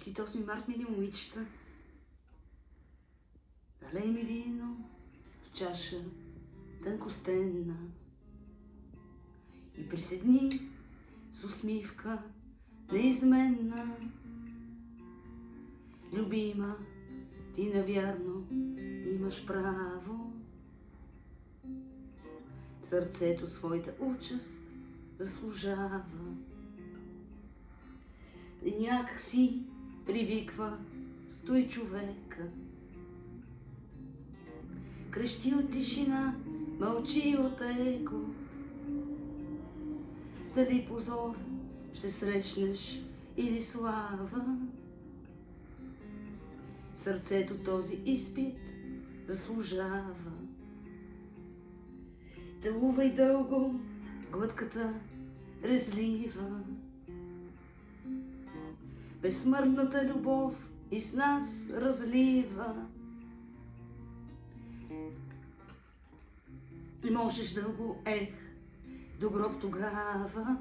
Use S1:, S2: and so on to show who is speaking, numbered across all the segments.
S1: Честит 8 март, мили момичета! Налей ми вино в чаша тънкостенна и приседни с усмивка неизменна. Любима, ти навярно имаш право сърцето своята участ заслужава. И някак си привиква, стои човека, крещи от тишина, мълчи от еко. Дали позор ще срещнеш или слава, сърцето този изпит заслужава. Целувай дълго глътката резлива, безсмъртната любов и с нас разлива. И можеш дълго до гроб тогава,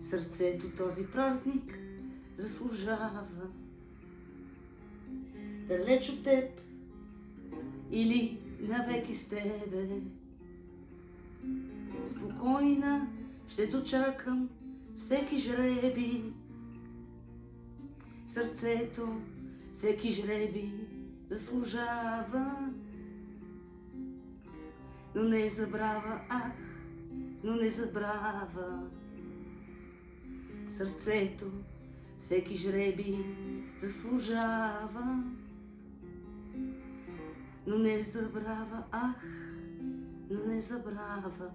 S1: сърцето този празник заслужава. Далеч от теб или навеки с тебе, спокойна ще дочакам всеки жреби. Сърцето всеки жреби заслужава. Но не забрава, но не забрава. Сърцето всеки жреби заслужава. Но не забрава, но не забрава.